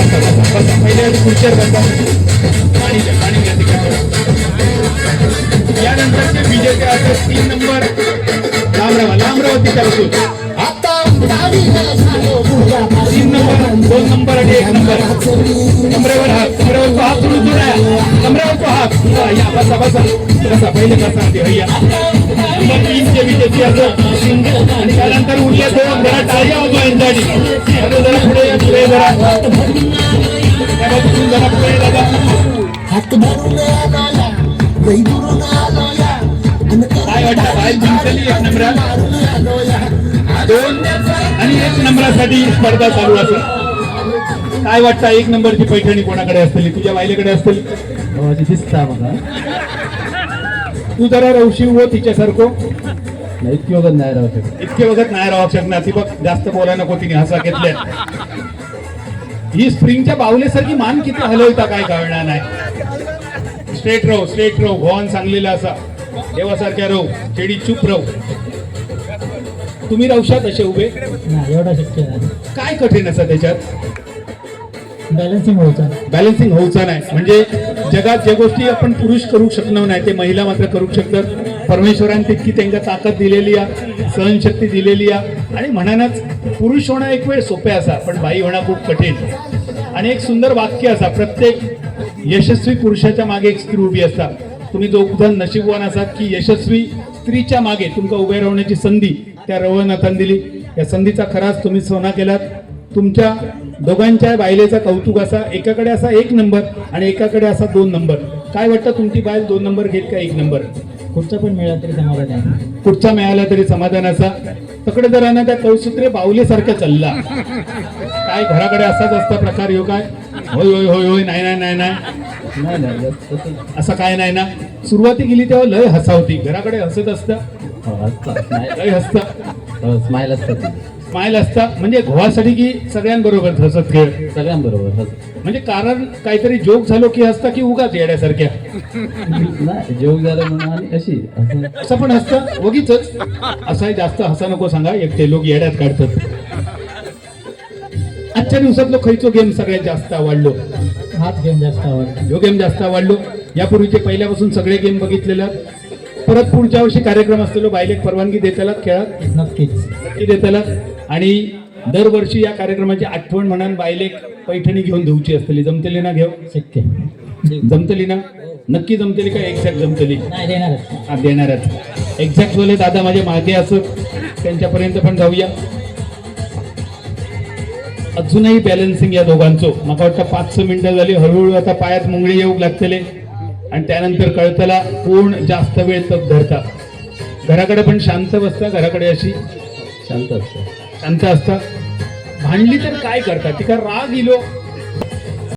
पहिले खुर्चीवर बसा. पाणी द्या, पाणी घ्या तिकडे. यानंतरचे विजेते असतात 3 नंबर लांबरावतीच्या असून 3 नंबर 2 नंबर आणि 1 नंबर. कमरेवर तो हात सोडून कमरेवर तो हात. या बसा बसा बसा पहिले बसा भैया. नंबर 3 चे विजेते असं. आणि त्यानंतर उरले 2. जरा टाळ्या होतो यांच्यासाठी. जरा पुढे पुढे जरा त्यापासून जरा पुढे दादा. काय वाटतं बाहेर जिंकली 1 नंबरात 2 आणि 1 नंबरासाठी स्पर्धा चालू असेल. काय वाटतं 1 नंबरची पैठणी कोणाकडे असतील? तुझ्या बायलेकडे असतील दिसता बघा. तू जरा रवशी हो तिच्यासारखं. इतकी वगत नाही राहू शकत. इतके वगत नाही राहू शकणार. ती बघ जास्त बोला नको. तिने हसा घेतल्या. ही स्प्रिंगच्या बावलेसारखी मान किती हलवता काय कळणार नाही. स्ट्रेट राहू भगवान सांगलेला असा देवासारख्या राहू. शेडी चूप राहू. तुम्ही राहशात असे उभे? नाही एवढा शक्य नाही. काय कठीण असं त्याच्यात? बॅलन्सिंग होऊचा नाही. म्हणजे जगात ज्या गोष्टी आपण पुरुष करू शकणार नाही ते महिला मात्र करू शकतात. परमेश्वराने तितकी त्यांना ताकद दिलेली आहे, सहनशक्ती दिलेली आहे. आणि म्हणूनच पुरुष होणं एक वेळ सोपे असा पण बाई होणं खूप कठीण. आणि एक सुंदर वाक्य असा, प्रत्येक यशस्वी पुरुषाच्या मागे एक स्त्री उभी असतात. तुम्ही दोघजण नशीबवान असात की यशस्वी स्त्रीच्या मागे तुमका उभे राहण्याची संधी त्या रवळनाथान दिली. या संधीचा खराच तुम्ही सोना केलात. तुमच्या दोघांच्या बायलेचा कौतुक असा, एकाकडे असा 1 नंबर आणि एकाकडे असा 2 नंबर. काय वाटतं तुमची बायल 2 नंबर घेत का 1 नंबर? कुठचा पण मिळाला तरी समाधान आहे. कुठचा मिळाला तरी समाधान असा. तकडे जर ना त्या कौसूत्रे बावलेसारख्या चालला. काय घराकडे असाच असता प्रकार ह्यो काय? होय होय होय होय नाही नाही नाही नाही नाही असं काय नाही ना. सुरुवाती गेली तेव्हा लय हसावती. घराकडे हसत असतं, लय हसतं, स्माईल असता. म्हणजे घोवासाठी की सगळ्यांबरोबर हसत खेळ? सगळ्यांबरोबर. म्हणजे कारण काहीतरी जोक झालो की हसता की उगाच येड्यासारख्या? नाही जोक झालं म्हणून आणि अशी असं पण हसतं वगीच. असं जास्त हसा नको सांगा, एक ते लोक येड्यात काढतात. आजच्या दिवसातलो खयचो गेम सगळ्यात जास्त आवडलो? हाच गेम जास्त आवडला. जो गेम जास्त आवडलो. यापूर्वीचे पहिल्यापासून सगळे गेम बघितलेलं. परत पुढच्या वर्षी कार्यक्रम असलेलो बायलेक परवानगी देताला खेळात? नक्की देताला. आणि दरवर्षी या कार्यक्रमाची आठवण म्हणून बायलेक पैठणी घेऊन देऊची असतली. जमतली ना घेऊ? शक्य जमतली ना? नक्की जमतली का एक्झॅक्ट जमतली? देणारच. देणारच. एक्झॅक्ट बोले दादा माझे मागे असं त्यांच्यापर्यंत पण जाऊया. अजूनही बॅलन्सिंग या दोघांचं. मला वाटतं 5-6 मिनिटं झाली. हळूहळू आता पायात मुंगळी येऊ लागतले आणि त्यानंतर कळतला कोण जास्त वेळ तप धरतात. घराकडे पण शांत बसता, घराकडे अशी शांत असता. भांडली तर काय करतात? तिका राग इलो